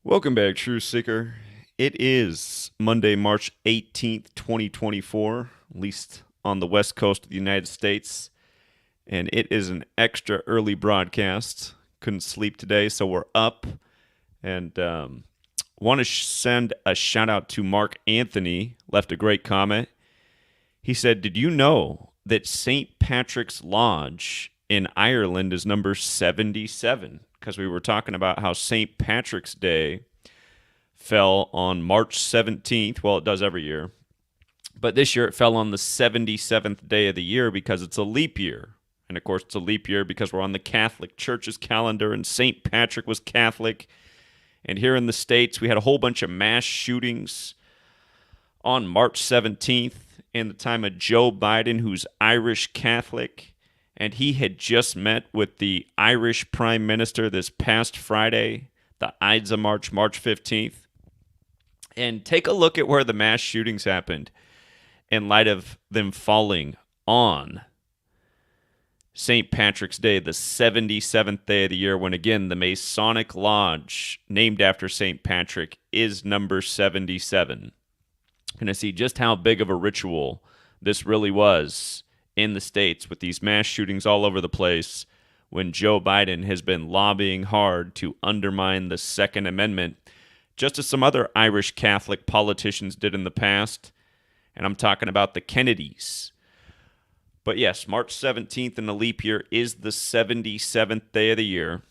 Welcome back, Truth Seeker. It is Monday, March 18th, 2024, at least on the west coast of the United States. And it is an extra early broadcast. Couldn't sleep today, so we're up. And want to send a shout out to Mark Anthony, left a great comment. He said, "Did you know that St. Patrick's Lodge in Ireland is number 77? Because we were talking about how St. Patrick's Day fell on March 17th. Well, it does every year. But this year it fell on the 77th day of the year because it's a leap year. And of course, it's a leap year because we're on the Catholic Church's calendar, and St. Patrick was Catholic. And here in the States, we had a whole bunch of mass shootings on March 17th in the time of Joe Biden, who's Irish Catholic. And he had just met with the Irish Prime Minister this past Friday, the Ides of March, March 15th. And take a look at where the mass shootings happened in light of them falling on St. Patrick's Day, the 77th day of the year, when, again, the Masonic Lodge, named after St. Patrick, is number 77. Going to see just how big of a ritual this really was in the States with these mass shootings all over the place when Joe Biden has been lobbying hard to undermine the Second Amendment, just as some other Irish Catholic politicians did in the past. And I'm talking about the Kennedys. But yes, March 17th in the leap year is the 77th day of the year,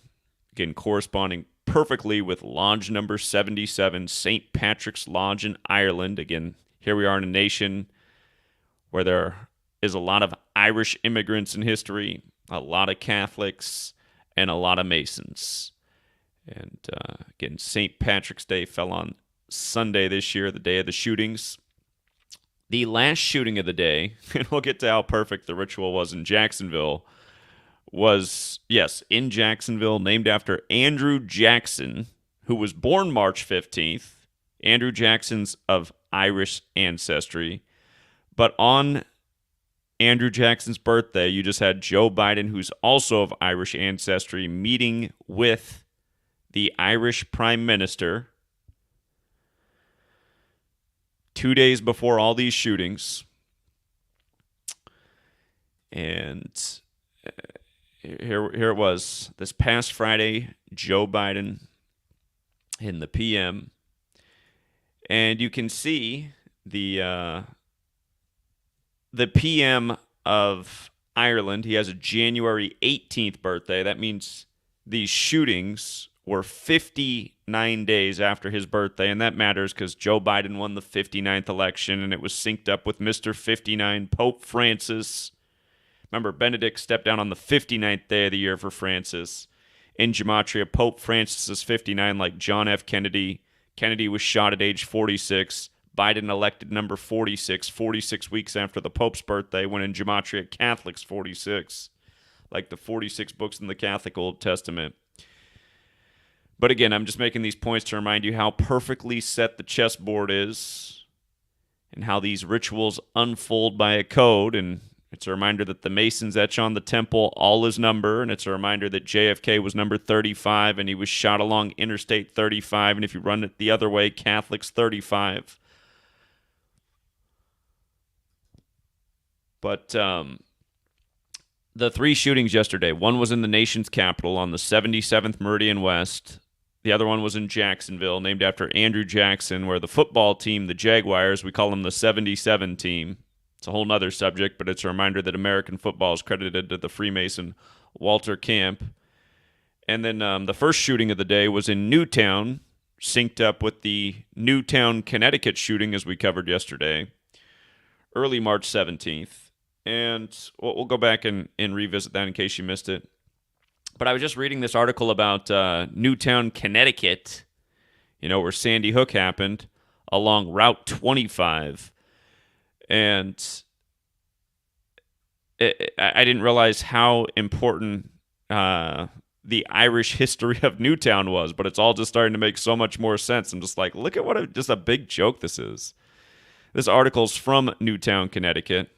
again, corresponding perfectly with Lodge number 77, St. Patrick's Lodge in Ireland. Again, here we are in a nation where there is a lot of Irish immigrants in history, a lot of Catholics, and a lot of Masons. And again, St. Patrick's Day fell on Sunday this year, the day of the shootings. The last shooting of the day, and we'll get to how perfect the ritual was in Jacksonville, was, yes, in Jacksonville, named after Andrew Jackson, who was born March 15th. Andrew Jackson's of Irish ancestry. But on Andrew Jackson's birthday, you just had Joe Biden, who's also of Irish ancestry, meeting with the Irish Prime Minister 2 days before all these shootings. And here it was, this past Friday, Joe Biden in the PM. And you can see the PM of Ireland. He has a January 18th birthday. That means these shootings were 59 days after his birthday, and that matters because Joe Biden won the 59th election, and it was synced up with Mr. 59, Pope Francis. Remember, Benedict stepped down on the 59th day of the year for Francis. In Gematria, Pope Francis is 59, like John F. Kennedy. Kennedy was shot at age 46. Biden elected number 46, 46 weeks after the Pope's birthday, when in Gematria, Catholics 46, like the 46 books in the Catholic Old Testament. But again, I'm just making these points to remind you how perfectly set the chessboard is and how these rituals unfold by a code. And it's a reminder that the Masons etch on the temple all his number, and it's a reminder that JFK was number 35 and he was shot along Interstate 35, and if you run it the other way, Catholics 35. But the three shootings yesterday, one was in the nation's capital on the 77th Meridian West. The other one was in Jacksonville, named after Andrew Jackson, where the football team, the Jaguars, we call them the 77 team. It's a whole nother subject, but it's a reminder that American football is credited to the Freemason Walter Camp. And then the first shooting of the day was in Newtown, synced up with the Newtown, Connecticut shooting, as we covered yesterday, early March 17th. And we'll go back and revisit that in case you missed it. But I was just reading this article about Newtown, Connecticut, where Sandy Hook happened, along Route 25. And I didn't realize how important the Irish history of Newtown was, but it's all just starting to make so much more sense. I'm just like, look at what just a big joke this is. This article's from Newtown, Connecticut.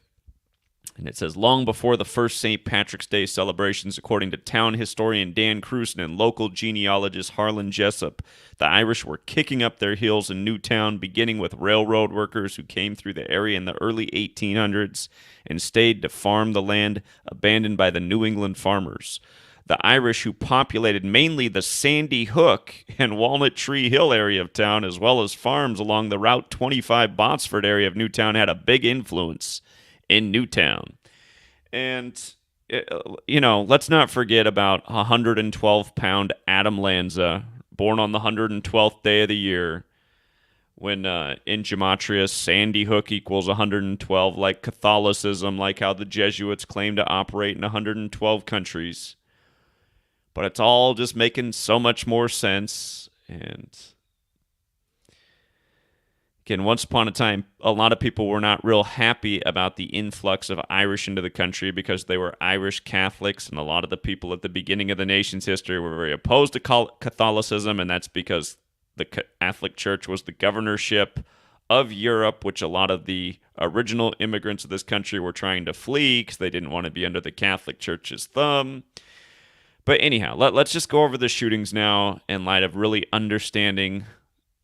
And it says, long before the first St. Patrick's Day celebrations, according to town historian Dan Cruson and local genealogist Harlan Jessup, the Irish were kicking up their heels in Newtown, beginning with railroad workers who came through the area in the early 1800s and stayed to farm the land abandoned by the New England farmers. The Irish, who populated mainly the Sandy Hook and Walnut Tree Hill area of town, as well as farms along the Route 25 Botsford area of Newtown, had a big influence in Newtown. And, let's not forget about 112-pound Adam Lanza, born on the 112th day of the year, when in Gematria, Sandy Hook equals 112, like Catholicism, like how the Jesuits claim to operate in 112 countries. But it's all just making so much more sense. And again, once upon a time, a lot of people were not real happy about the influx of Irish into the country because they were Irish Catholics, and a lot of the people at the beginning of the nation's history were very opposed to Catholicism, and that's because the Catholic Church was the governorship of Europe, which a lot of the original immigrants of this country were trying to flee because they didn't want to be under the Catholic Church's thumb. But anyhow, let's just go over the shootings now in light of really understanding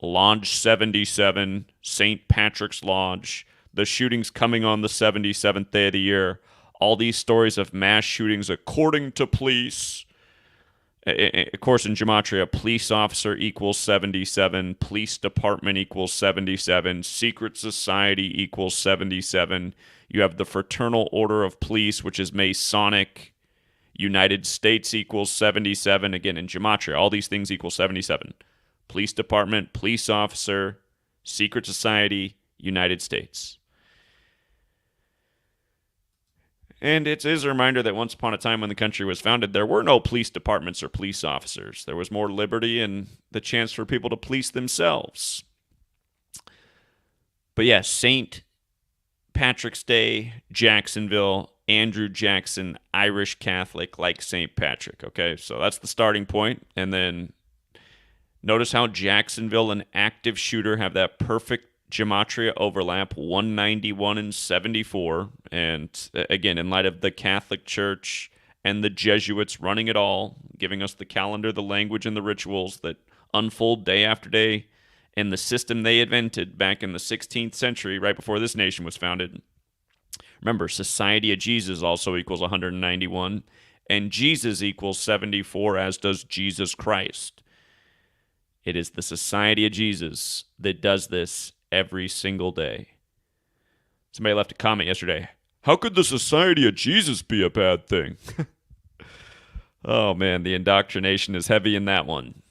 Lodge 77, St. Patrick's Lodge, the shootings coming on the 77th day of the year, all these stories of mass shootings according to police. Of course, in Gematria, police officer equals 77, police department equals 77, secret society equals 77. You have the Fraternal Order of Police, which is Masonic. United States equals 77. Again, in Gematria, all these things equal 77. Police department, police officer, secret society, United States. And it is a reminder that once upon a time when the country was founded, there were no police departments or police officers. There was more liberty and the chance for people to police themselves. But yes, St. Patrick's Day, Jacksonville, Andrew Jackson, Irish Catholic, like St. Patrick. Okay, so that's the starting point. And then notice how Jacksonville and active shooter have that perfect Gematria overlap, 191 and 74. And again, in light of the Catholic Church and the Jesuits running it all, giving us the calendar, the language, and the rituals that unfold day after day, and the system they invented back in the 16th century, right before this nation was founded. Remember, Society of Jesus also equals 191, and Jesus equals 74, as does Jesus Christ. It is the Society of Jesus that does this every single day. Somebody left a comment yesterday. How could the Society of Jesus be a bad thing? Oh, man, the indoctrination is heavy in that one.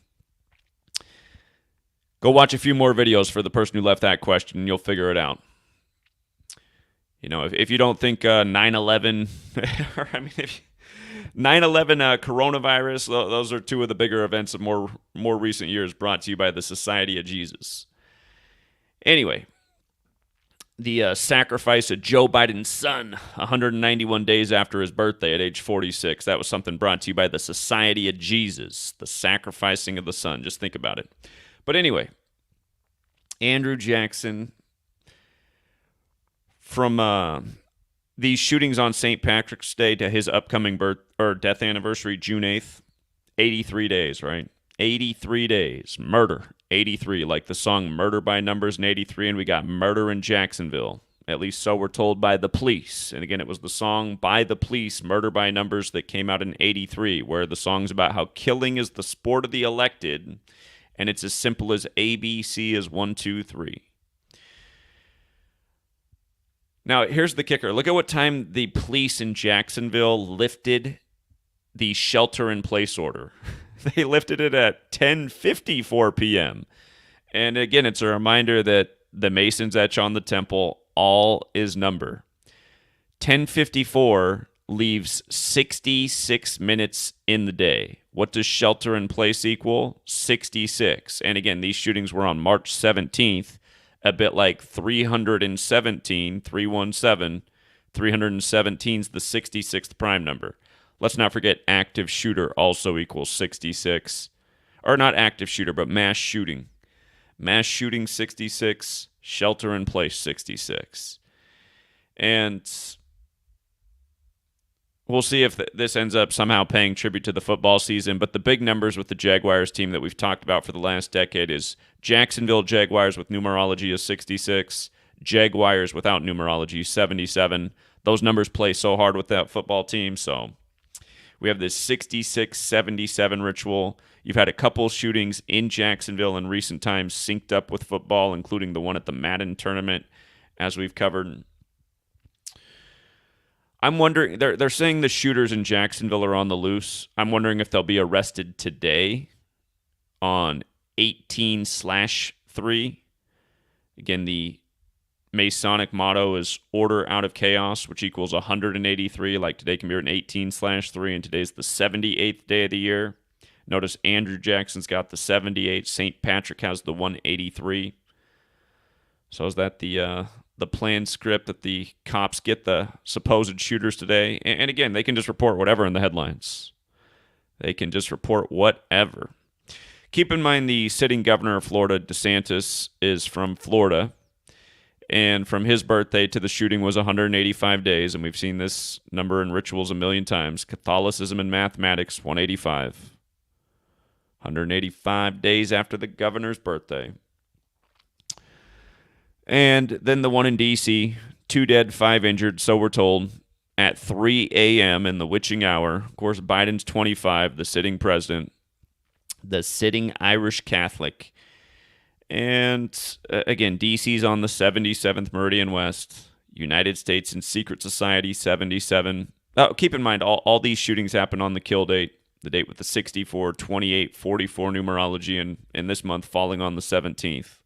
Go watch a few more videos for the person who left that question, and you'll figure it out. If you don't think 9/11, or 9/11 coronavirus, those are two of the bigger events of more recent years brought to you by the Society of Jesus. Anyway, the sacrifice of Joe Biden's son 191 days after his birthday at age 46, that was something brought to you by the Society of Jesus, the sacrificing of the son. Just think about it. But anyway, Andrew Jackson, from these shootings on St. Patrick's Day to his upcoming death anniversary, June 8th, 83 days, right? 83 days. Murder. 83, like the song Murder by Numbers in 83, and we got murder in Jacksonville. At least so we're told by the police. And again, it was the song by the police, Murder by Numbers, that came out in 83, where the song's about how killing is the sport of the elected, and it's as simple as ABC is 1, 2, 3. Now, here's the kicker. Look at what time the police in Jacksonville lifted the shelter-in-place order. They lifted it at 10:54 p.m. And again, it's a reminder that the Masons etch on the temple, all is number. 10:54 leaves 66 minutes in the day. What does shelter-in-place equal? 66. And again, these shootings were on March 17th. A bit like 317, 317. 317 is the 66th prime number. Let's not forget active shooter also equals 66. Or not active shooter, but mass shooting. Mass shooting 66, shelter in place 66. And We'll see if this ends up somehow paying tribute to the football season. But the big numbers with the Jaguars team that we've talked about for the last decade is Jacksonville Jaguars with numerology is 66, Jaguars without numerology 77. Those numbers play so hard with that football team. So we have this 66-77 ritual. You've had a couple shootings in Jacksonville in recent times synced up with football, including the one at the Madden tournament, as we've covered. I'm wondering, they're saying the shooters in Jacksonville are on the loose. I'm wondering if they'll be arrested today on 18/3. Again, the Masonic motto is order out of chaos, which equals 183. Like today can be written 18/3, and today's the 78th day of the year. Notice Andrew Jackson's got the 78. St. Patrick has the 183. So is that the planned script that the cops get the supposed shooters today? And again, they can just report whatever in the headlines. They can just report whatever. Keep in mind the sitting governor of Florida, DeSantis, is from Florida. And from his birthday to the shooting was 185 days. And we've seen this number in rituals a million times. Catholicism and mathematics, 185. 185 days after the governor's birthday. And then the one in D.C., 2 dead, 5 injured, so we're told, at 3 a.m. in the witching hour. Of course, Biden's 25, the sitting president, the sitting Irish Catholic. And again, D.C.'s on the 77th Meridian West. United States and Secret Society, 77. Oh, keep in mind, all these shootings happen on the kill date, the date with the 64, 28, 44 numerology, and in this month falling on the 17th.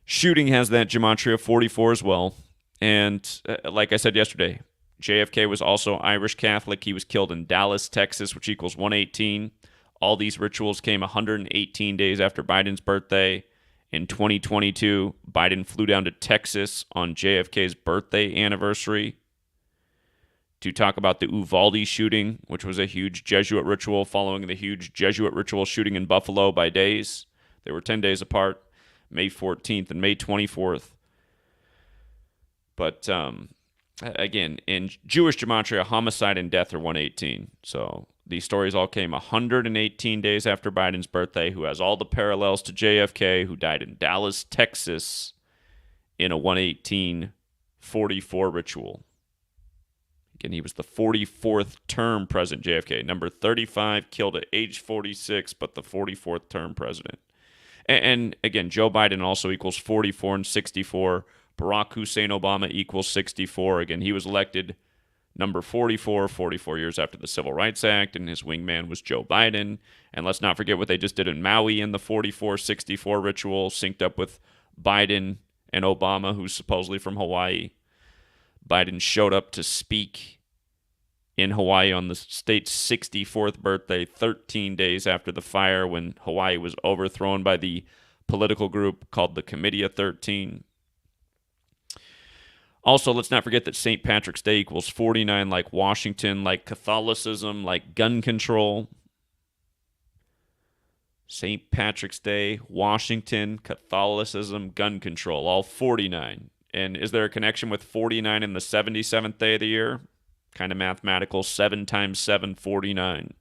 Shooting has that Gematria 44 as well. And like I said yesterday, JFK was also Irish Catholic. He was killed in Dallas, Texas, which equals 118. All these rituals came 118 days after Biden's birthday. In 2022, Biden flew down to Texas on JFK's birthday anniversary to talk about the Uvalde shooting, which was a huge Jesuit ritual following the huge Jesuit ritual shooting in Buffalo by days. They were 10 days apart. May 14th and May 24th. But again, in Jewish Gematria, homicide and death are 118. So these stories all came 118 days after Biden's birthday, who has all the parallels to JFK, who died in Dallas, Texas, in a 118-44 ritual. Again, he was the 44th term president, JFK. Number 35, killed at age 46, but the 44th term president. And again, Joe Biden also equals 44 and 64. Barack Hussein Obama equals 64. Again, he was elected number 44 years after the Civil Rights Act, and his wingman was Joe Biden. And let's not forget what they just did in Maui in the 44-64 ritual, synced up with Biden and Obama, who's supposedly from Hawaii. Biden showed up to speak in Hawaii on the state's 64th birthday, 13 days after the fire when Hawaii was overthrown by the political group called the Committee of 13. Also, let's not forget that St. Patrick's Day equals 49, like Washington, like Catholicism, like gun control. St. Patrick's Day, Washington, Catholicism, gun control, all 49. And is there a connection with 49 in the 77th day of the year? Kind of mathematical. 7 times 7, 49.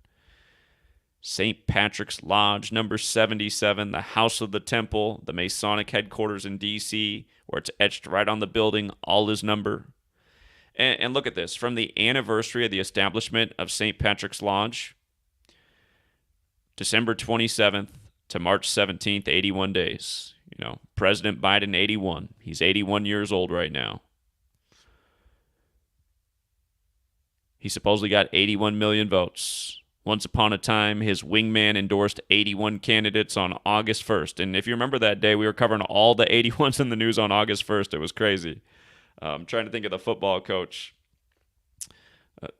St. Patrick's Lodge, number 77, the House of the Temple, the Masonic headquarters in D.C., where it's etched right on the building, all his number. And look at this. From the anniversary of the establishment of St. Patrick's Lodge, December 27th to March 17th, 81 days. You know, President Biden, 81. He's 81 years old right now. He supposedly got 81 million votes. Once upon a time, his wingman endorsed 81 candidates on August 1st. And if you remember that day, we were covering all the 81s in the news on August 1st. It was crazy. I'm trying to think of the football coach.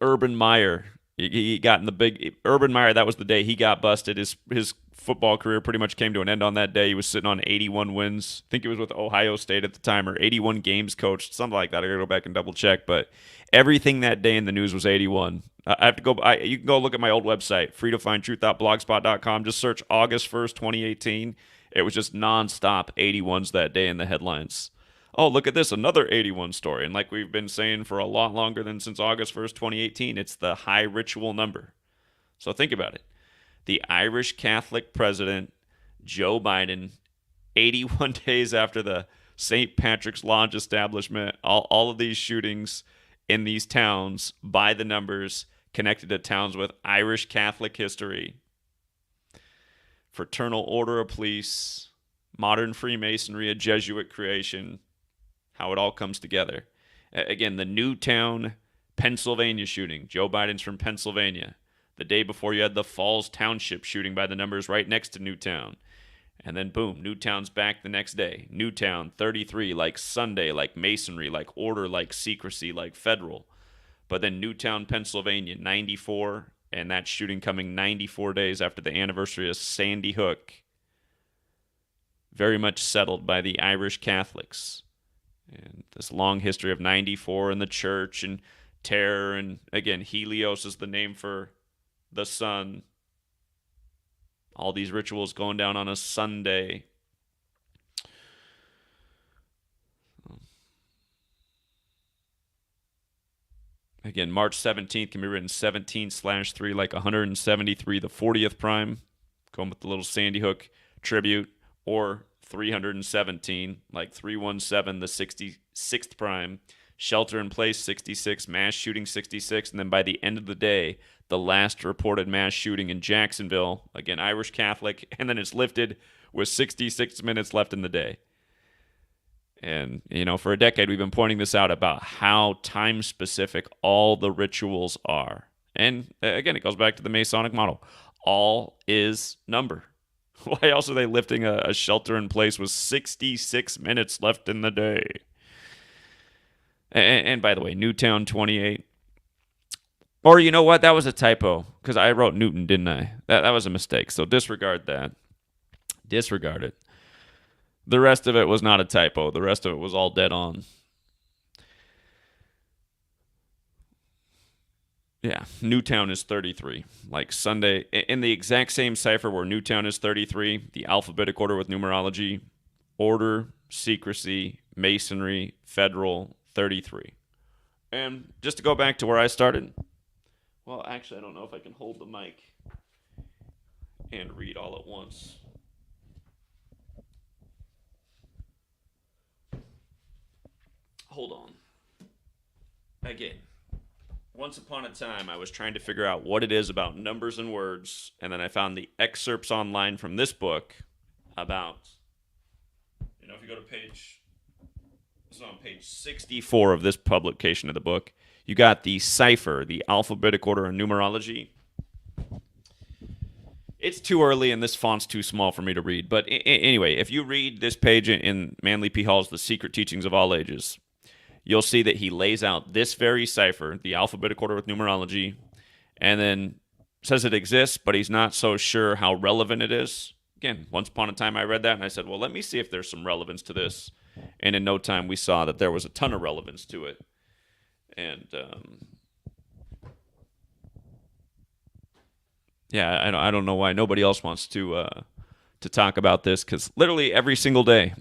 Urban Meyer. He got in the big... Urban Meyer, that was the day he got busted. His football career pretty much came to an end on that day. He was sitting on 81 wins. I think he was with Ohio State at the time, or 81 games coached, something like that. I got to go back and double check. But everything that day in the news was 81. I have to go. You can go look at my old website, freetofindtruth.blogspot.com. Just search August 1st, 2018. It was just nonstop 81s that day in the headlines. Oh, look at this, another 81 story. And like we've been saying for a lot longer than since August 1st, 2018, it's the high ritual number. So think about it. The Irish Catholic president, Joe Biden, 81 days after the St. Patrick's Lodge establishment, all of these shootings in these towns by the numbers connected to towns with Irish Catholic history. Fraternal Order of Police, modern Freemasonry, a Jesuit creation, how it all comes together. Again, the Newtown, Pennsylvania shooting. Joe Biden's from Pennsylvania. The day before, you had the Falls Township shooting by the numbers right next to Newtown. And then, boom, Newtown's back the next day. Newtown, 33, like Sunday, like Masonry, like order, like secrecy, like federal. But then Newtown, Pennsylvania, 94, and that shooting coming 94 days after the anniversary of Sandy Hook. Very much settled by the Irish Catholics. And this long history of 94 in the church and terror. And again, Helios is the name for the sun. All these rituals going down on a Sunday. Again, March 17th can be written 17/3 like 173, the 40th prime. Going with the little Sandy Hook tribute. Or 317, like 317, the 66th prime. Shelter in place, 66. Mass shooting, 66. And then by the end of the day, the last reported mass shooting in Jacksonville, again, Irish Catholic, and then it's lifted with 66 minutes left in the day. And, for a decade, we've been pointing this out about how time-specific all the rituals are. And, again, it goes back to the Masonic model. All is number. Why else are they lifting a shelter in place with 66 minutes left in the day? And by the way, Newtown 28. Or you know what? That was a typo because I wrote Newton, didn't I? That was a mistake. So disregard that. Disregard it. The rest of it was not a typo. The rest of it was all dead on. Yeah, Newtown is 33. Like Sunday, in the exact same cipher where Newtown is 33, the alphabetic order with numerology, order, secrecy, masonry, federal, 33. And just to go back to where I started, well, actually, I don't know if I can hold the mic and read all at once. Hold on. Again. Once upon a time, I was trying to figure out what it is about numbers and words, and then I found the excerpts online from this book about, if you go to this is on page 64 of this publication of the book, you got the cipher, the alphabetic order and numerology. It's too early and this font's too small for me to read, but anyway, if you read this page in Manly P. Hall's The Secret Teachings of All Ages, you'll see that he lays out this very cipher, the alphabetic order with numerology, and then says it exists, but he's not so sure how relevant it is. Again, once upon a time I read that, and I said, well, let me see if there's some relevance to this. And in no time we saw that there was a ton of relevance to it. And, I don't know why nobody else wants to talk about this, because literally every single day,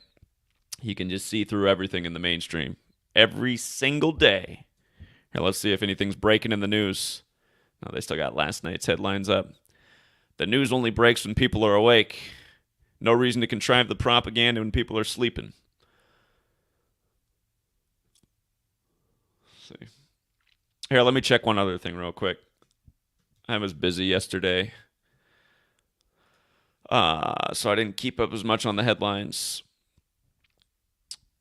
you can just see through everything in the mainstream. Every single day. Here, let's see if anything's breaking in the news. No, they still got last night's headlines up. The news only breaks when people are awake. No reason to contrive the propaganda when people are sleeping. Let's see. Here, let me check one other thing real quick. I was busy yesterday. So I didn't keep up as much on the headlines.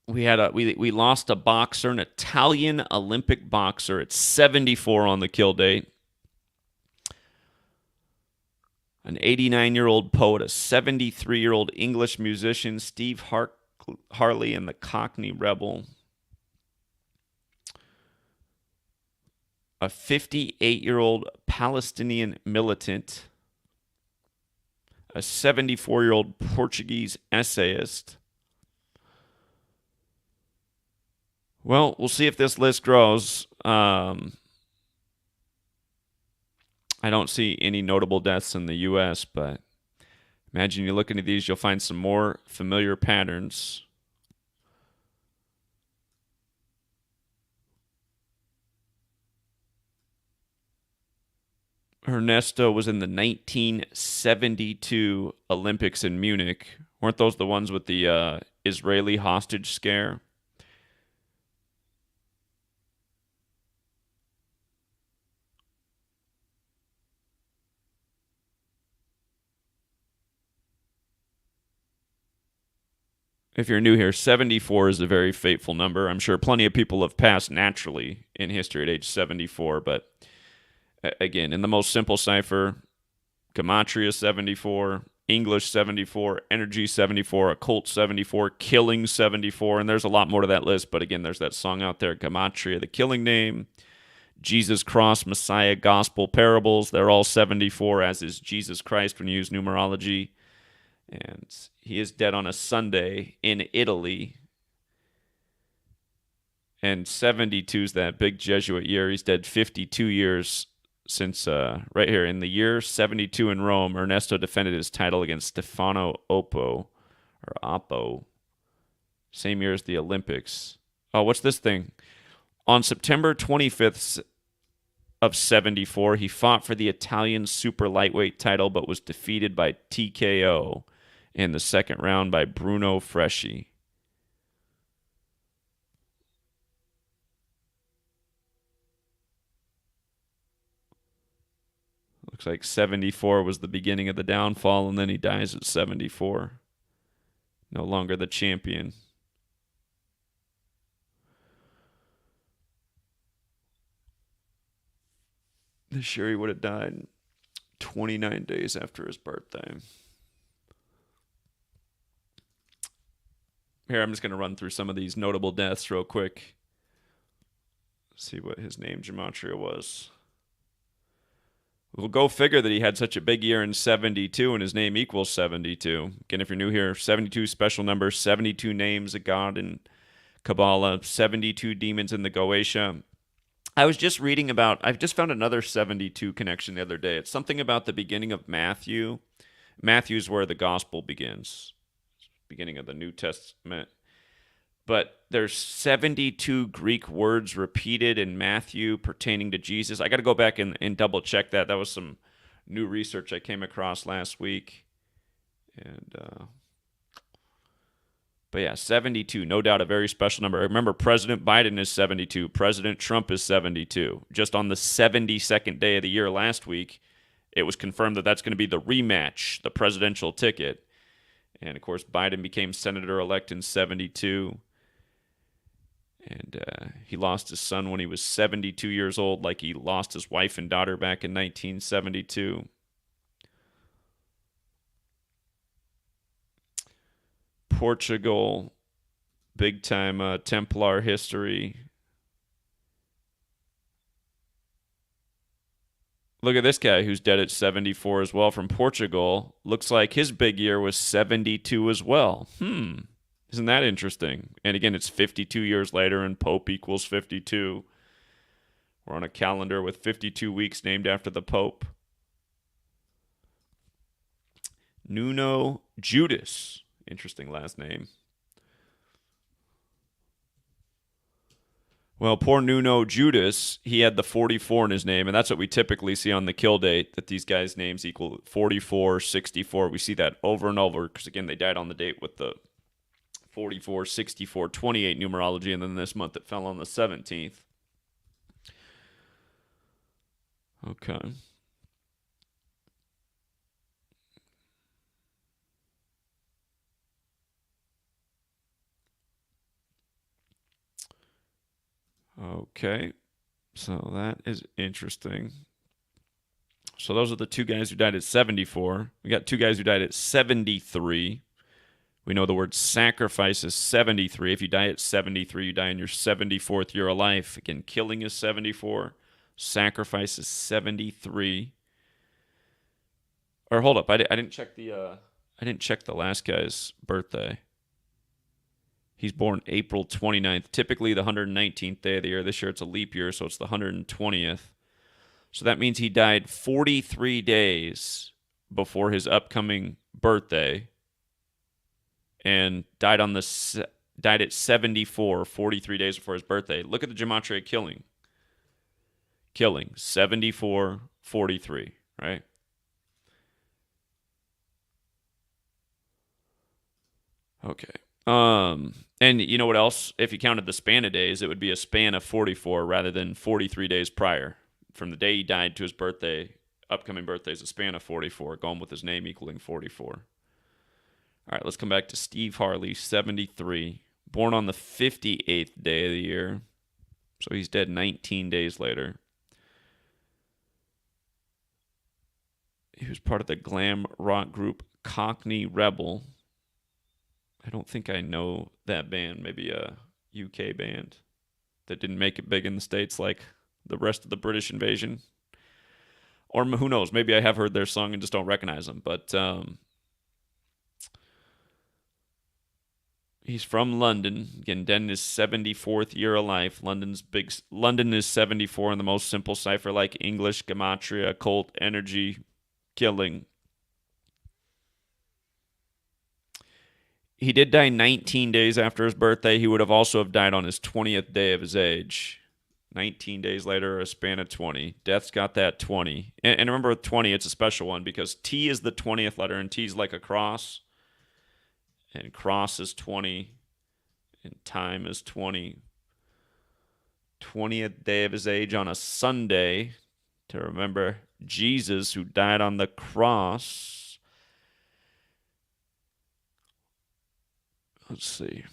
We lost a boxer, an Italian Olympic boxer at 74 on the kill date. An 89-year-old poet, a 73-year-old English musician, Steve Harley, and the Cockney Rebel. A 58-year-old Palestinian militant. A 74-year-old Portuguese essayist. Well, we'll see if this list grows. I don't see any notable deaths in the U.S., but imagine you look into these, you'll find some more familiar patterns. Ernesto was in the 1972 Olympics in Munich. Weren't those the ones with the Israeli hostage scare? If you're new here, 74 is a very fateful number. I'm sure plenty of people have passed naturally in history at age 74, but again, in the most simple cipher, Gematria 74, English 74, Energy 74, Occult 74, Killing 74, and there's a lot more to that list, but again, there's that song out there, Gematria, the killing name, Jesus Cross, Messiah, Gospel, Parables, they're all 74, as is Jesus Christ when you use numerology. And he is dead on a Sunday in Italy. And 72 is that big Jesuit year. He's dead 52 years since, right here, in the year 72 in Rome, Ernesto defended his title against Stefano Oppo. Same year as the Olympics. Oh, what's this thing? On September 25th of 74, he fought for the Italian super lightweight title, but was defeated by TKO in the second round by Bruno Freschi. Looks like 74 was the beginning of the downfall, and then he dies at 74. No longer the champion. This year he would have died 29 days after his birthday. Here, I'm just going to run through some of these notable deaths real quick. See what his name Gematria was. We'll go figure that he had such a big year in 72 and his name equals 72. Again, if you're new here, 72 special number, 72 names of God in Kabbalah, 72 demons in the Goetia. I was just reading about, I've just found another 72 connection the other day. It's something about the beginning of Matthew. Matthew's where the gospel begins. Beginning of the New Testament. But there's 72 Greek words repeated in Matthew pertaining to Jesus. I got to go back and double check that. That was some new research I came across last week. But yeah, 72, no doubt a very special number. Remember, President Biden is 72. President Trump is 72. Just on the 72nd day of the year last week, it was confirmed that that's going to be the rematch, the presidential ticket. And, of course, Biden became senator-elect in 72. And he lost his son when he was 72 years old, like he lost his wife and daughter back in 1972. Portugal, big-time Templar history. Look at this guy who's dead at 74 as well from Portugal. Looks like his big year was 72 as well. Isn't that interesting? And again, it's 52 years later and Pope equals 52. We're on a calendar with 52 weeks named after the Pope. Nuno Judas. Interesting last name. Well, poor Nuno Judas, he had the 44 in his name, and that's what we typically see on the kill date, that these guys' names equal 44, 64. We see that over and over because, again, they died on the date with the 44, 64, 28 numerology, and then this month it fell on the 17th. Okay. Okay, so that is interesting. So those are the two guys who died at 74. We got two guys who died at 73. We know the word sacrifice is 73. If you die at 73, you die in your 74th year of life. Again, killing is 74. Sacrifice is 73. Or hold up, I didn't check the last guy's birthday. He's born April 29th, typically the 119th day of the year. This year it's a leap year, so it's the 120th. So that means he died 43 days before his upcoming birthday and died at 74, 43 days before his birthday. Look at the Gematria killing. 74, 43, right? Okay. And you know what else? If you counted the span of days, it would be a span of 44 rather than 43 days prior. From the day he died to his birthday, upcoming birthday is a span of 44, going with his name equaling 44. All right, let's come back to Steve Harley, 73, born on the 58th day of the year. So he's dead 19 days later. He was part of the glam rock group Cockney Rebel. I don't think I know that band. Maybe a UK band that didn't make it big in the States like the rest of the British invasion. Or who knows? Maybe I have heard their song and just don't recognize them. But he's from London. Again, Den is 74th year of life. London is 74 in the most simple cipher like English, Gematria, occult, energy, killing. He did die 19 days after his birthday. He would have also have died on his 20th day of his age. 19 days later, a span of 20. Death's got that 20. And remember with 20, it's a special one because T is the 20th letter, and T is like a cross. And cross is 20, and time is 20. 20th day of his age on a Sunday to remember Jesus who died on the cross. Let's see.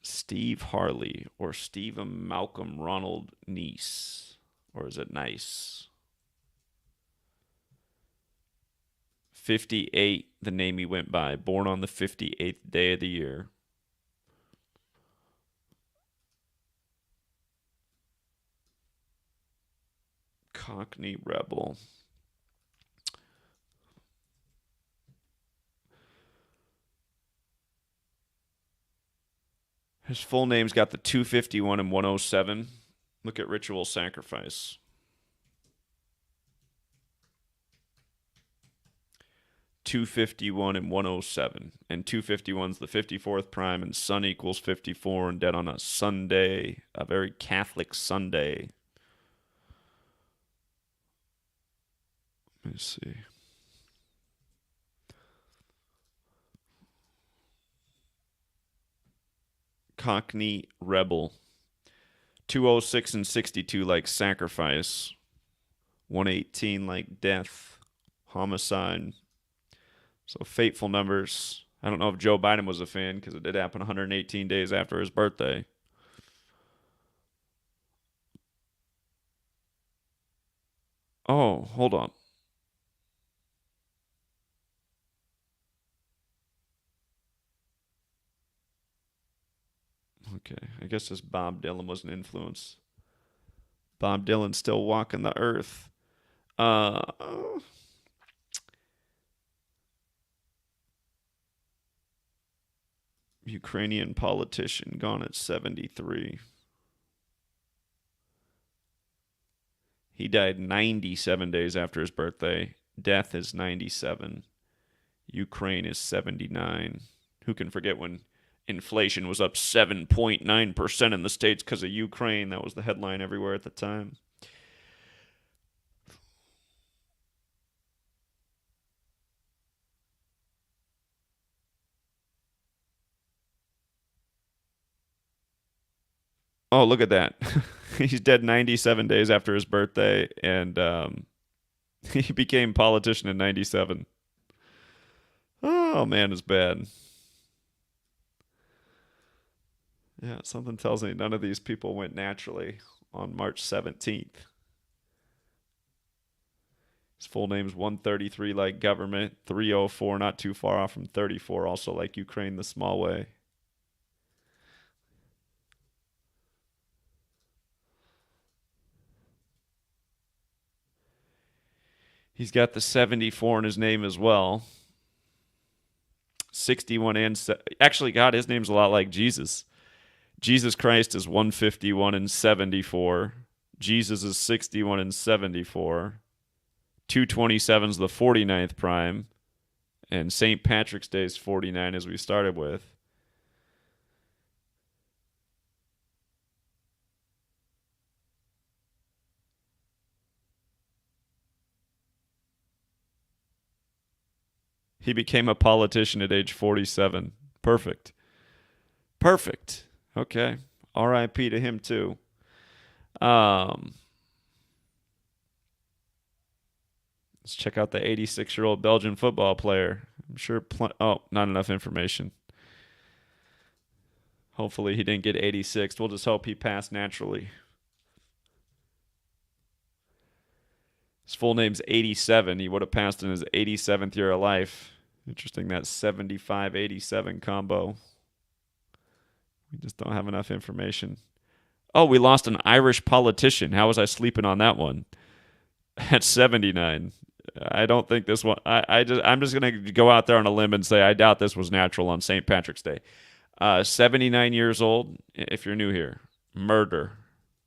Steve Harley or Stephen Malcolm Ronald Neese. Or is it Nice? 58, the name he went by. Born on the 58th day of the year. Cockney Rebel. His full name's got the 251 and 107. Look at ritual sacrifice. 251 and 107. And 251's the 54th prime, and sun equals 54, and dead on a Sunday, a very Catholic Sunday. Let me see. Cockney Rebel. 206 and 62 like sacrifice. 118 like death. Homicide. So fateful numbers. I don't know if Joe Biden was a fan because it did happen 118 days after his birthday. Oh, hold on. Okay, I guess this Bob Dylan was an influence. Bob Dylan's still walking the earth. Ukrainian politician gone at 73. He died 97 days after his birthday. Death is 97. Ukraine is 79. Who can forget when inflation was up 7.9% in the States because of Ukraine? That was the headline everywhere at the time. Oh, look at that. He's dead 97 days after his birthday, and he became politician in 97. Oh, man, it's bad. Yeah, something tells me none of these people went naturally on March 17th. His full name's 133 like government, 304 not too far off from 34, also like Ukraine the small way. He's got the 74 in his name as well. 61 and actually, God, his name's a lot like Jesus. Jesus Christ is 151 and 74. Jesus is 61 and 74. 227 is the 49th prime. And St. Patrick's Day is 49, as we started with. He became a politician at age 47. Perfect. Perfect. Okay. R.I.P. to him too. Um, let's check out the 86-year-old Belgian football player. I'm sure. Not enough information. Hopefully he didn't get 86. We'll just hope he passed naturally. His full name's 87. He would have passed in his 87th year of life. Interesting, that 75-87 combo. We just don't have enough information. Oh, we lost an Irish politician. How was I sleeping on that one? At 79. I don't think this one. I'm just gonna go out there on a limb and say I doubt this was natural on St. Patrick's Day. 79 years old. If you're new here, murder.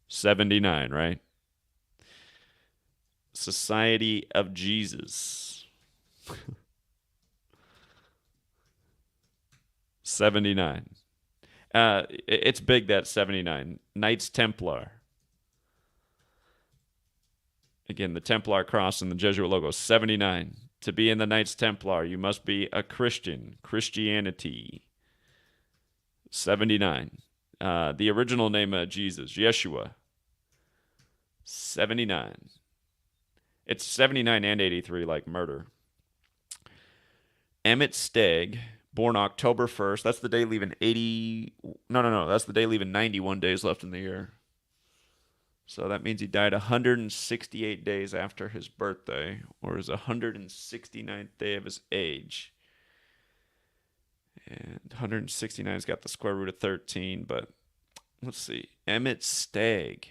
79, right? Society of Jesus. 79. It's big, that 79. Knights Templar. Again, the Templar cross and the Jesuit logo. 79. To be in the Knights Templar, you must be a Christian. Christianity. 79. The original name of Jesus, Yeshua. 79. It's 79 and 83, like murder. Emmett Stagg, born October 1st. That's the day leaving 80. No. That's the day leaving 91 days left in the year. So that means he died 168 days after his birthday, or his 169th day of his age. And 169's got the square root of 13, but let's see. Emmett Stagg.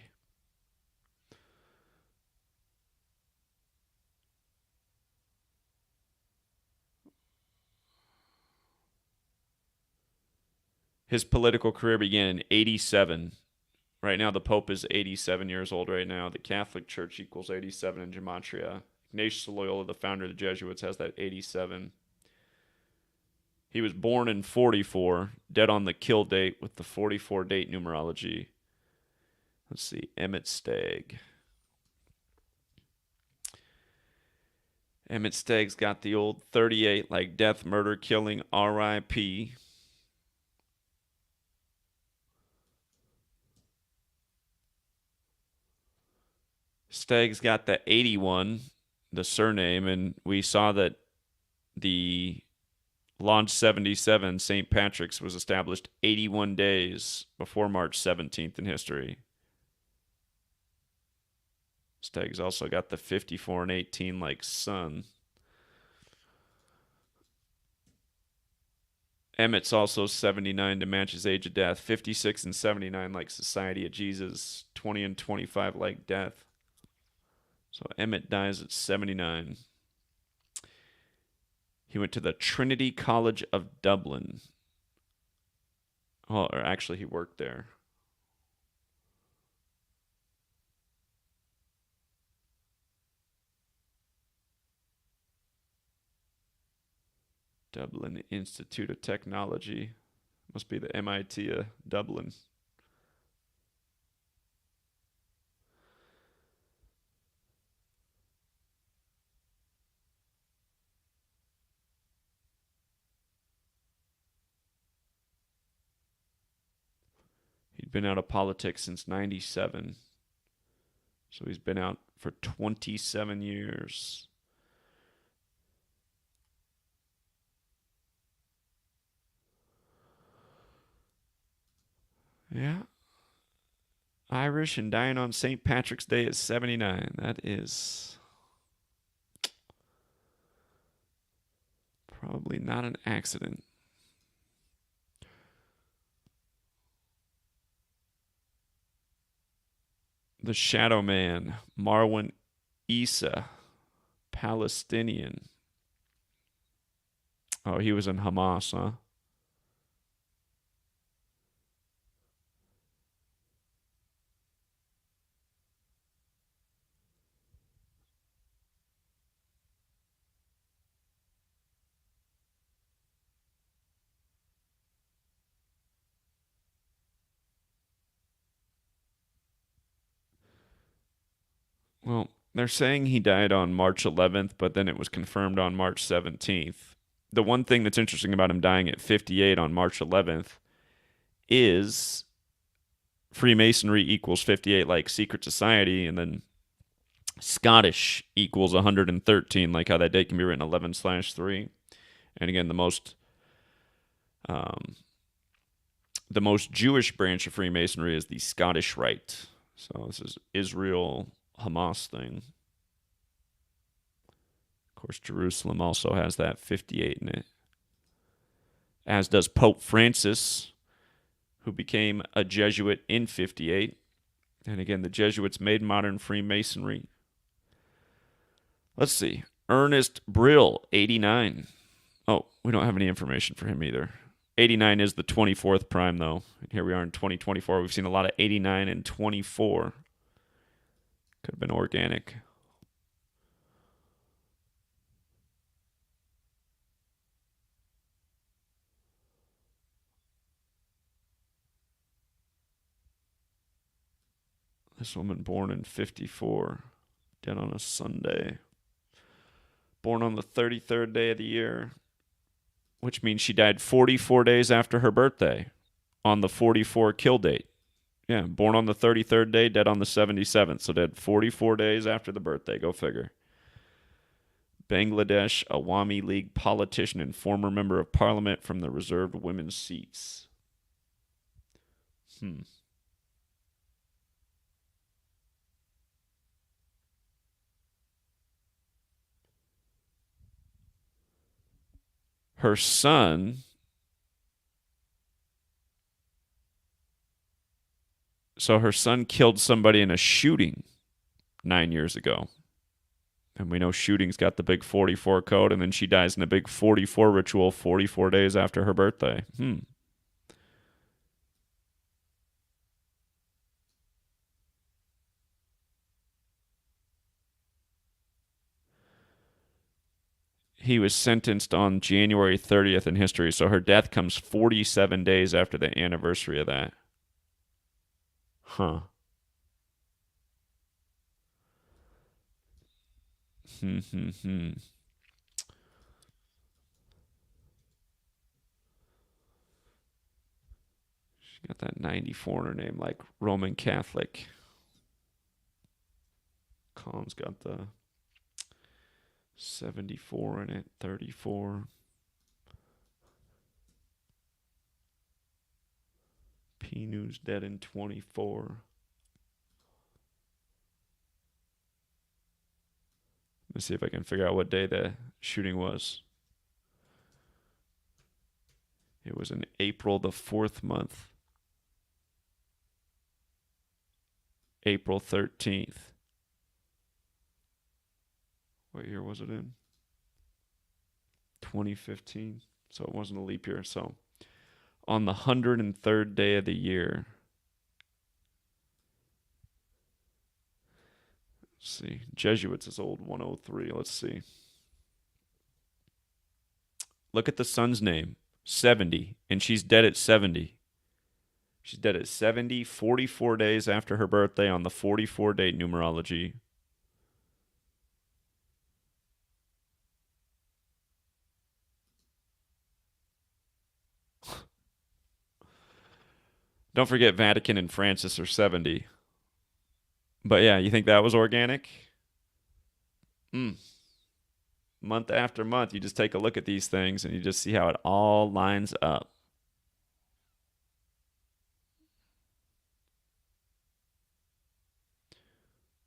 His political career began in 87. Right now, the Pope is 87 years old right now. The Catholic Church equals 87 in Gematria. Ignatius Loyola, the founder of the Jesuits, has that 87. He was born in 44, dead on the kill date with the 44 date numerology. Let's see, Emmett Stagg. Emmett Stagg's got the old 38, like death, murder, killing, R.I.P. Stagg's got the 81, the surname, and we saw that the launch 77, St. Patrick's, was established 81 days before March 17th in history. Stagg's also got the 54 and 18 like sun. Emmett's also 79 to match his age of death. 56 and 79 like Society of Jesus. 20 and 25 like death. So Emmett dies at 79. He went to the Trinity College of Dublin. Oh, or actually he worked there. Dublin Institute of Technology. Must be the MIT of Dublin. He'd been out of politics since 97. So he's been out for 27 years. Yeah. Irish and dying on St. Patrick's Day at 79. That is probably not an accident. The Shadow Man, Marwan Issa, Palestinian. Oh, he was in Hamas, huh? Well, they're saying he died on March 11th, but then it was confirmed on March 17th. the one thing that's interesting about him dying at 58 on March 11th is Freemasonry equals 58 like secret society, and then Scottish equals 113, like how that date can be written 11/3. And again, the most Jewish branch of Freemasonry is the Scottish Rite. So this is Israel Hamas thing. Of course, Jerusalem also has that 58 in it, as does Pope Francis, who became a Jesuit in 58. And again, the Jesuits made modern Freemasonry. Let's see. Ernest Brill, 89. Oh, we don't have any information for him either. 89 is the 24th prime, though. And here we are in 2024. We've seen a lot of 89 and 24. Could have been organic. This woman born in 54, dead on a Sunday. Born on the 33rd day of the year, which means she died 44 days after her birthday on the 44 kill date. Yeah, born on the 33rd day, dead on the 77th. So dead 44 days after the birthday. Go figure. Bangladesh Awami League politician and former member of parliament from the reserved women's seats. Her son... So her son killed somebody in a shooting 9 years ago. And we know shooting's got the big 44 code, and then she dies in a big 44 ritual 44 days after her birthday. He was sentenced on January 30th in history, so her death comes 47 days after the anniversary of that. Huh. She got that 94 in her name, like Roman Catholic. Khan's got the 74 in it, 34. Pinu's dead in 24. Let's see if I can figure out what day the shooting was. It was in April, the 4th month. April 13th. What year was it in? 2015. So it wasn't a leap year. So on the 103rd day of the year. Let's see. Jesuits is old 103. Let's see. Look at the son's name. 70. And she's dead at 70. She's dead at 70, 44 days after her birthday on the 44-day numerology. Don't forget Vatican and Francis are 70. But yeah, you think that was organic? Month after month, you just take a look at these things and you just see how it all lines up.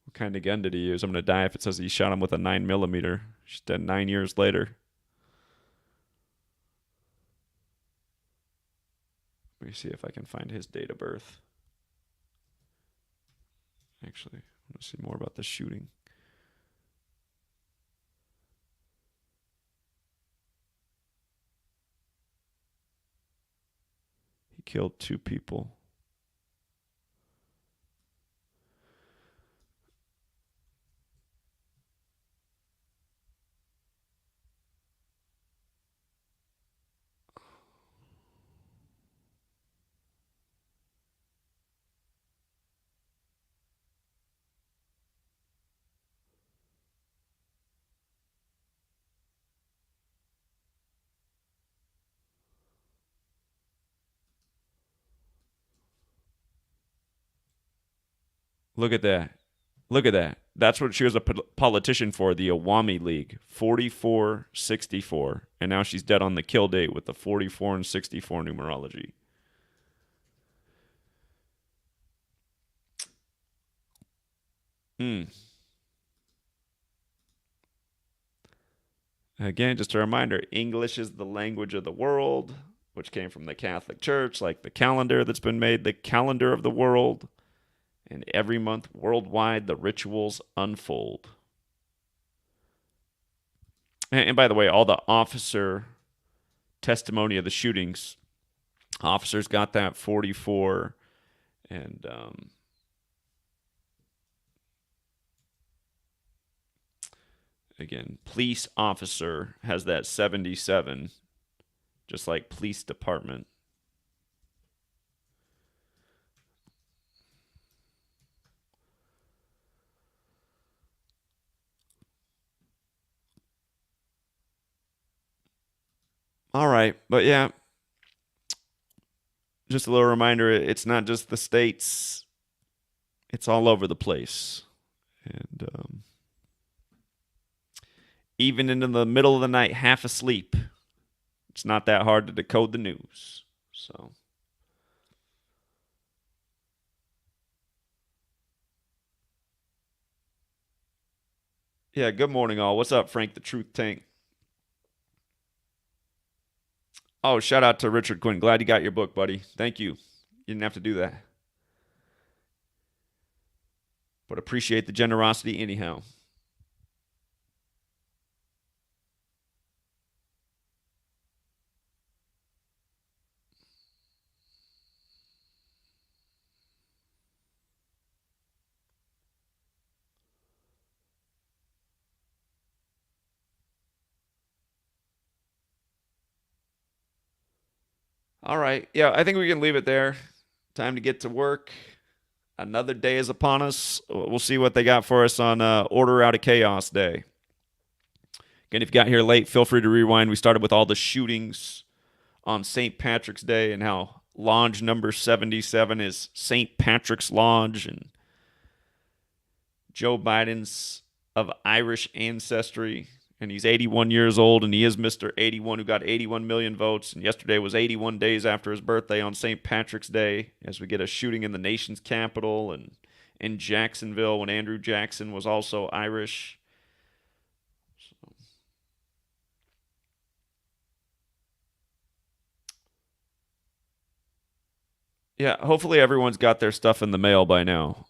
What kind of gun did he use? I'm going to die if it says he shot him with a 9mm. She's dead 9 years later. Let me see if I can find his date of birth. Actually, I want to see more about the shooting. He killed 2 people. Look at that. Look at that. That's what she was a politician for, the Awami League, 44-64. And now she's dead on the kill date with the 44 and 64 numerology. Again, just a reminder, English is the language of the world, which came from the Catholic Church, like the calendar that's been made the calendar of the world. And every month worldwide, the rituals unfold. And by the way, all the officer testimony of the shootings, officers got that 44, and again, police officer has that 77, just like police department. All right, but yeah, just a little reminder, it's not just the States, it's all over the place. And even into the middle of the night, half asleep, it's not that hard to decode the news. So, yeah, good morning, all. What's up, Frank the Truth Tank? Oh, shout out to Richard Quinn. Glad you got your book, buddy. Thank you. You didn't have to do that. But appreciate the generosity anyhow. All right. Yeah, I think we can leave it there. Time to get to work. Another day is upon us. We'll see what they got for us on Order Out of Chaos Day. Again, if you got here late, feel free to rewind. We started with all the shootings on St. Patrick's Day and how Lodge number 77 is St. Patrick's Lodge, and Joe Biden's of Irish ancestry, and he's 81 years old, and he is Mr. 81 who got 81 million votes. And yesterday was 81 days after his birthday on St. Patrick's Day, as we get a shooting in the nation's capital and in Jacksonville when Andrew Jackson was also Irish. So, yeah, hopefully everyone's got their stuff in the mail by now.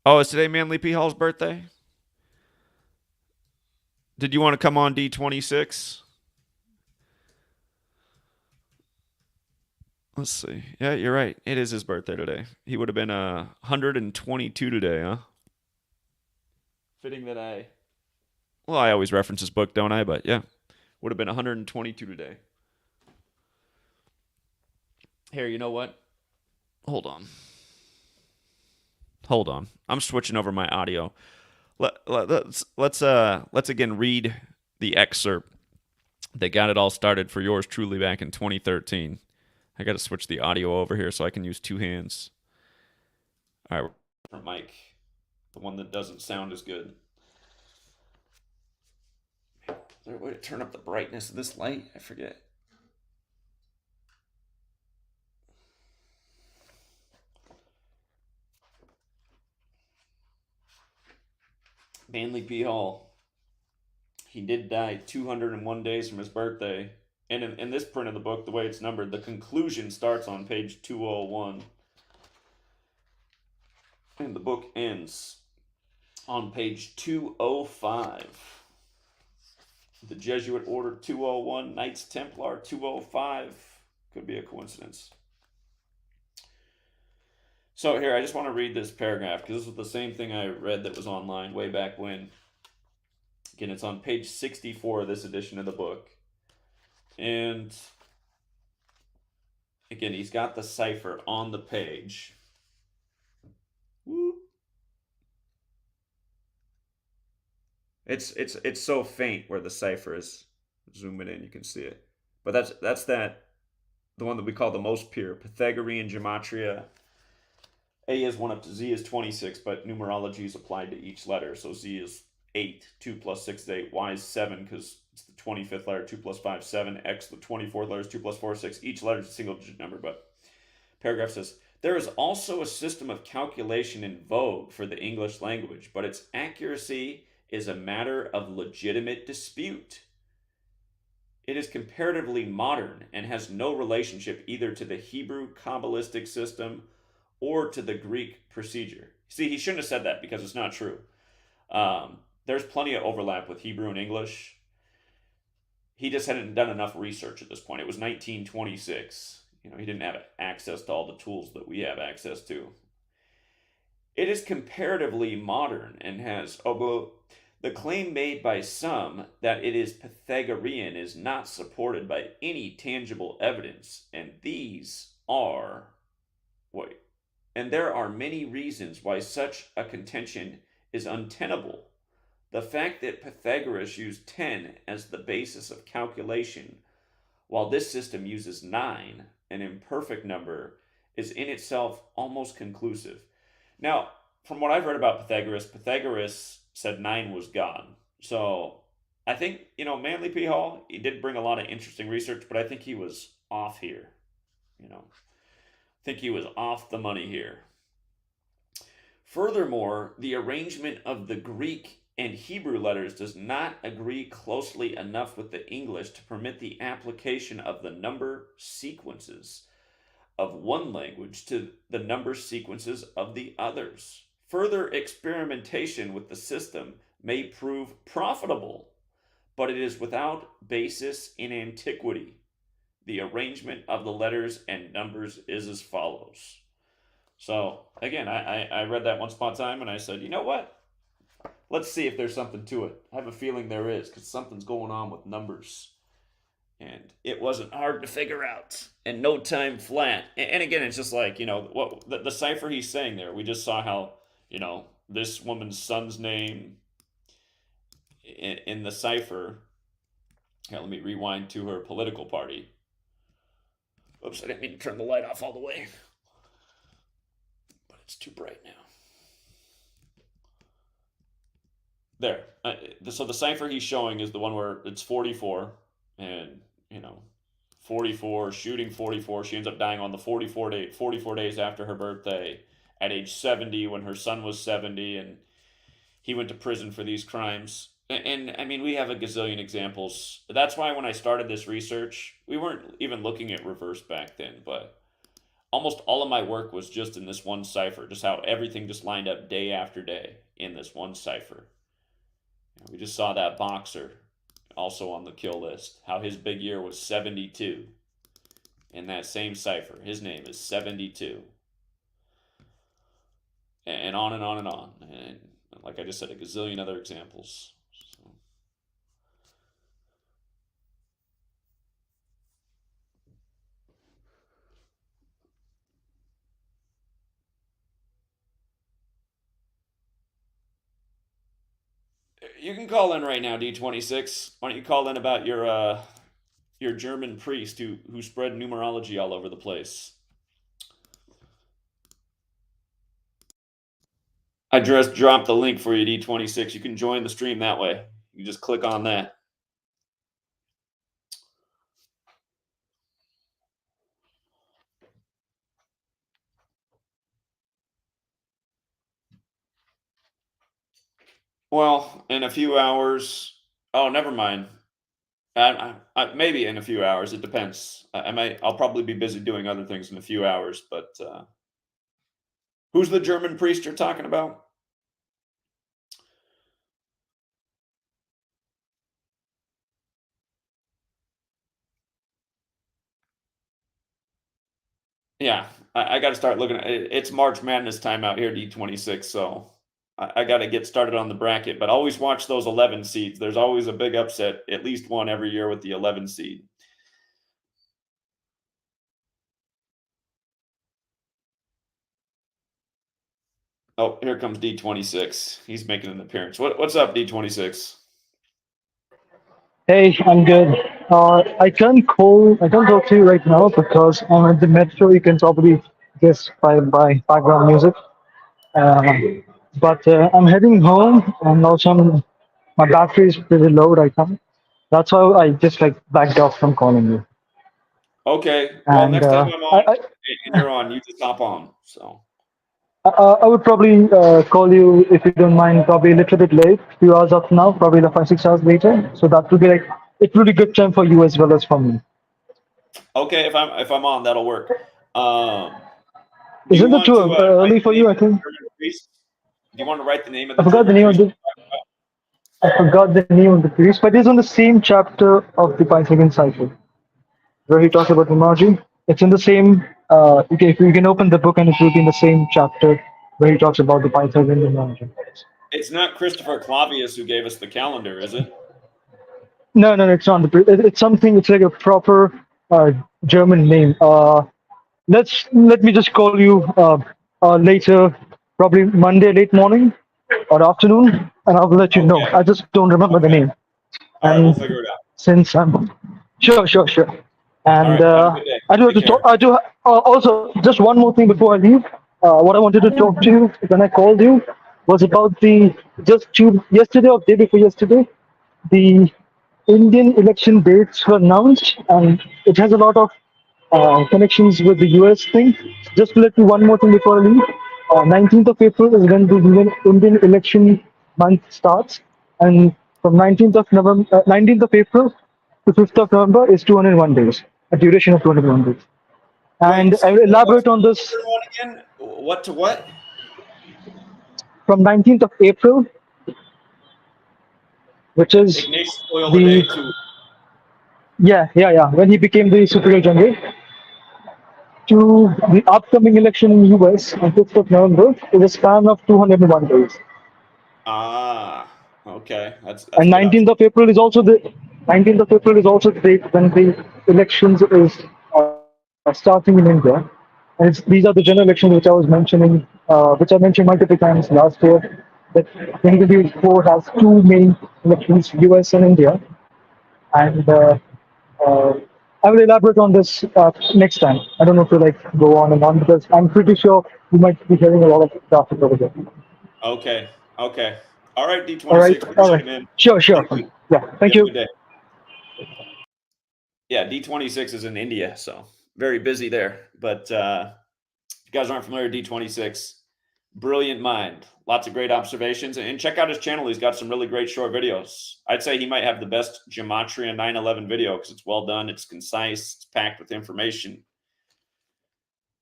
Oh, is today Manly P. Hall's birthday? Did you want to come on D26? Let's see. Yeah, you're right. It is his birthday today. He would have been 122 today, huh? Fitting that well, I always reference his book, don't I? But yeah, would have been 122 today. Here, you know what? Hold on. I'm switching over my audio. Let's again read the excerpt that got it all started for yours truly back in 2013. I got to switch the audio over here so I can use two hands. All right, mic, the one that doesn't sound as good. Is there a way to turn up the brightness of this light? I forget. Manly P. Hall. He did die 201 days from his birthday. And in this print of the book, the way it's numbered, the conclusion starts on page 201. And the book ends on page 205. The Jesuit Order 201, Knights Templar 205. Could be a coincidence. So here, I just want to read this paragraph because this was the same thing I read that was online way back when. Again, it's on page 64 of this edition of the book. And again, he's got the cipher on the page. Whoop. It's so faint where the cipher is. Zoom it in, you can see it. But that's that the one that we call the most pure, Pythagorean Gematria. A is 1 up to Z is 26, but numerology is applied to each letter. So Z is 8, 2 plus 6 is 8, Y is 7 because it's the 25th letter, 2 plus 5 is 7, X, the 24th letter is 2 plus 4 is 6. Each letter is a single digit number, but paragraph says, there is also a system of calculation in vogue for the English language, but its accuracy is a matter of legitimate dispute. It is comparatively modern and has no relationship either to the Hebrew Kabbalistic system or to the Greek procedure. See, he shouldn't have said that because it's not true. There's plenty of overlap with Hebrew and English. He just hadn't done enough research at this point. It was 1926. He didn't have access to all the tools that we have access to. It is comparatively modern and has, although the claim made by some that it is Pythagorean is not supported by any tangible evidence, and there are many reasons why such a contention is untenable. The fact that Pythagoras used 10 as the basis of calculation, while this system uses 9, an imperfect number, is in itself almost conclusive. Now, from what I've read about Pythagoras said 9 was God. So I think, Manly P. Hall, he did bring a lot of interesting research, but I think he was off here. I think he was off the money here. Furthermore, the arrangement of the Greek and Hebrew letters does not agree closely enough with the English to permit the application of the number sequences of one language to the number sequences of the others. Further experimentation with the system may prove profitable, but it is without basis in antiquity. The arrangement of the letters and numbers is as follows. So, again, I read that once upon a time and I said, you know what? Let's see if there's something to it. I have a feeling there is, because something's going on with numbers. And it wasn't hard to figure out. And no time flat. And again, it's just like, what the cipher he's saying there. We just saw how, this woman's son's name in the cipher. Here, let me rewind to her political party. Oops, I didn't mean to turn the light off all the way. But it's too bright now. There. So the cipher he's showing is the one where it's 44, and 44, shooting 44. She ends up dying on the 44 days after her birthday, at age 70 when her son was 70, and he went to prison for these crimes. And I mean, we have a gazillion examples. That's why when I started this research, we weren't even looking at reverse back then, but almost all of my work was just in this one cipher, just how everything just lined up day after day in this one cipher. We just saw that boxer also on the kill list, how his big year was 72 in that same cipher. His name is 72. And on and on and on. And like I just said, a gazillion other examples. So. You can call in right now, D26. Why don't you call in about your German priest who spread numerology all over the place? I just dropped the link for you, D26. You can join the stream that way. You just click on that. Well, in a few hours. Oh, never mind. Maybe in a few hours. It depends. I'll probably be busy doing other things in a few hours. But who's the German priest you're talking about? Yeah, I got to start looking at it. It's March Madness time out here, D26. So I got to get started on the bracket. But always watch those 11 seeds. There's always a big upset, at least one every year with the 11 seed. Oh, here comes D26. He's making an appearance. What's up, D26? Hey, I'm good. I can't talk to you right now because I'm at the metro. You can probably guess by background music. Uh, but I'm heading home, and also my battery is pretty low right now. That's why I just like backed off from calling you. Okay. Well, And next time I'm on and you're on, you just hop on. So I would probably call you if you don't mind, probably a little bit late, 2 hours up now, probably like 5 6 hours later. So that would be like it would be good time for you as well as for me. okay, if I'm on, that'll work. Um, do you Isn't it want to too write early the for name you? I of the think German priest? Do you want to write the name of I the forgot the German name of priest? the I forgot the name of the priest, but it's on the same chapter of the Pythagorean cipher where he talks about Gematria. It's in the same. If you can open the book and it will be in the same chapter where he talks about the Pythagorean Gematria. It's not Christopher Clavius who gave us the calendar, is it? No, no, no, it's not the. It's something. It's like a proper German name. Let me just call you later, probably Monday late morning or afternoon, and I'll let you know. Okay. I just don't remember the Okay. name. All right, we'll And figure it out. since I'm sure, sure, sure. All And right. Have a good day. I do have Take to talk. care. I do also just one more thing before I leave. What I wanted to talk to you when I called you was about the yesterday or day before yesterday, the Indian election dates were announced, and it has a lot of connections with the US thing. Just to let you one more thing before I leave. 19th of April is when the Indian election month starts, and from 19th of April to 5th of November is 201 days, a duration of 201 days. And Wait, I will what's elaborate the on this third one again? What to what? from 19th of April, which is Ignatius Loyola the Day to when he became the Superior General, to the upcoming election in US on 5th of November is a span of 201 days. okay. That's And good 19th of April is also the 19th of April is also the date when the elections is starting in India. And these are the general elections which I was mentioning, which I mentioned multiple times last year. That 2024 has two main elections, US and India. And uh, I will elaborate on this next time. I don't know if to like go on and on because I'm pretty sure you might be hearing a lot of traffic over there. Okay. Okay. All right, D26. All Appreciate right. it, man. Sure, sure. Thank you. Yeah. You Thank have a you. good day. Yeah, D26 is in India, so very busy there. But if you guys aren't familiar with D26, brilliant mind, lots of great observations, and check out his channel. He's got some really great short videos. I'd say he might have the best Gematria 911 video because it's well done, it's concise, it's packed with information.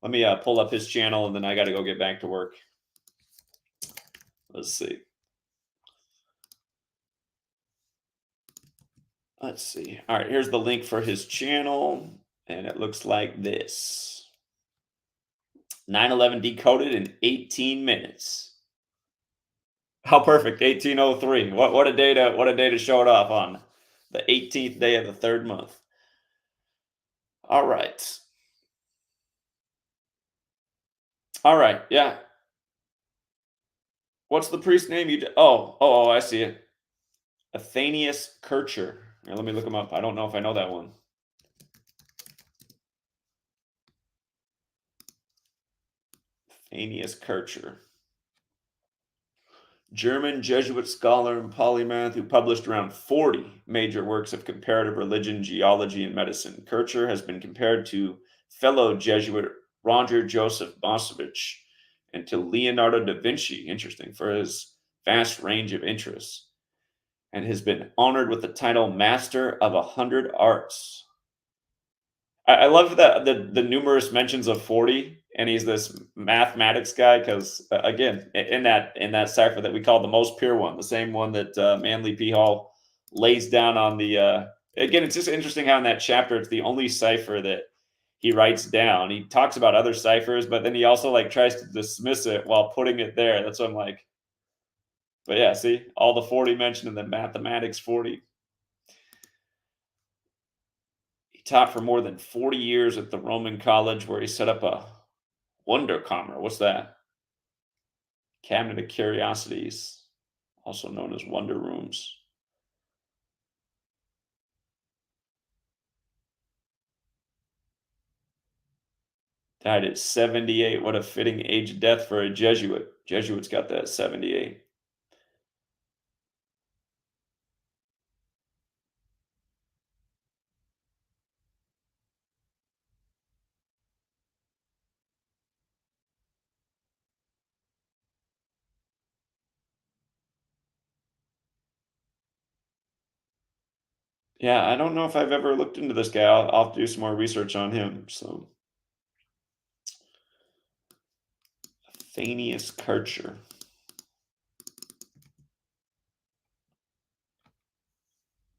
Let me pull up his channel, and then I got to go get back to work. Let's see. Let's see. All right, here's the link for his channel, and it looks like this. 911 decoded in 18 minutes. How perfect. 1803. What a day to show it off on the 18th day of the third month. All right. All right. Yeah. What's the priest name Oh, I see it. Athenius Kircher. Here, let me look him up. I don't know if I know that one. Athenius Kircher. German Jesuit scholar and polymath who published around 40 major works of comparative religion, geology, and medicine. Kircher has been compared to fellow Jesuit Roger Joseph Bosovich and to Leonardo da Vinci, interesting, for his vast range of interests, and has been honored with the title Master of 100 Arts. I love that the numerous mentions of 40, and he's this mathematics guy because again, in that cipher that we call the most pure one, the same one that Manly P Hall lays down on the. Again, it's just interesting how in that chapter it's the only cipher that he writes down. He talks about other ciphers, but then he also like tries to dismiss it while putting it there. That's what I'm like. But yeah, see all the 40 mentioned in the mathematics 40. He taught for more than 40 years at the Roman College, where he set up a Wunderkammer. What's that? Cabinet of Curiosities, also known as Wonder Rooms. Died at 78. What a fitting age of death for a Jesuit. Jesuits got that 78. Yeah, I don't know if I've ever looked into this guy. I'll have to do some more research on him. So, Thanius Karcher.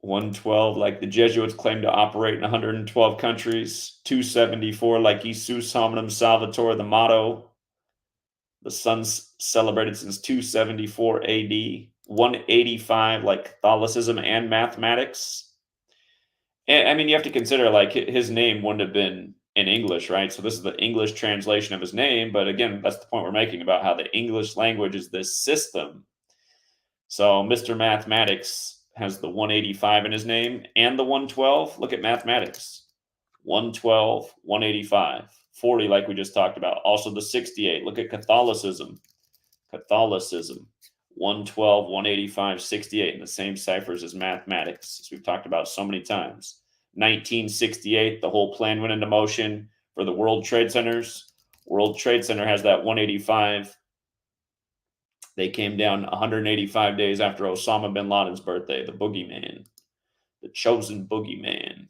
112, like the Jesuits claim to operate in 112 countries. 274, like Jesus Hominum Salvator, the motto. The sun's celebrated since 274 AD. 185, like Catholicism and mathematics. And, I mean, you have to consider, like, his name wouldn't have been in English, right? So this is the English translation of his name. But again, that's the point we're making about how the English language is this system. So Mr. Mathematics has the 185 in his name and the 112. Look at mathematics. 112, 185, 40, like we just talked about. Also the 68. Look at Catholicism. Catholicism. 112, 185, 68 in the same ciphers as mathematics, as we've talked about so many times. 1968, the whole plan went into motion for the World Trade Centers. World Trade Center has that 185. They came down 185 days after Osama bin Laden's birthday, the boogeyman, the chosen boogeyman.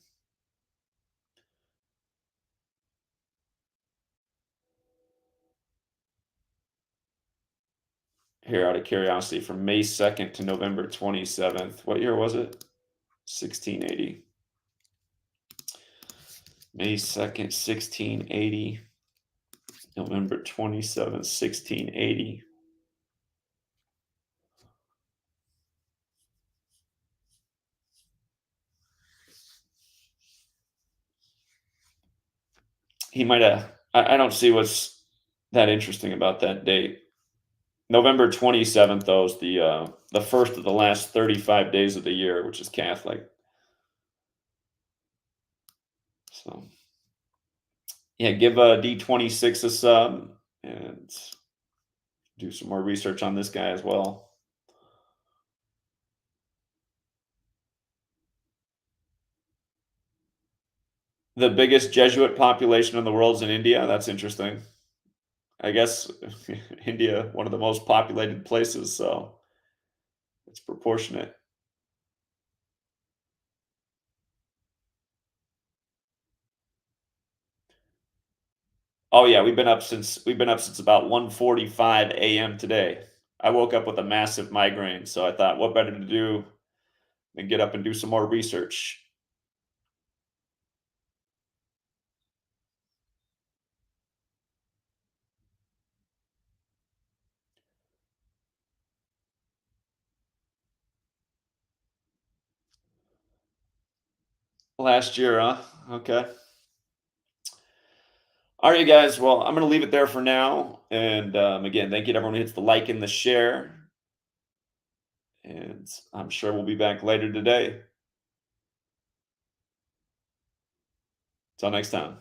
Here, out of curiosity, from May 2nd to November 27th, what year was it? 1680. May 2nd, 1680. November 27th, 1680. He might have, I don't see what's that interesting about that date. November 27th, though, is the first of the last 35 days of the year, which is Catholic. So, yeah, give D26 a sub and do some more research on this guy as well. The biggest Jesuit population in the world is in India. That's interesting. I guess India, one of the most populated places, so it's proportionate. Oh yeah, we've been up since about 1:45 a.m. today. I woke up with a massive migraine, so I thought, what better to do than get up and do some more research. Last year, huh? Okay. All right, guys. Well, I'm going to leave it there for now. And again, thank you to everyone who hits the like and the share. And I'm sure we'll be back later today. Till next time.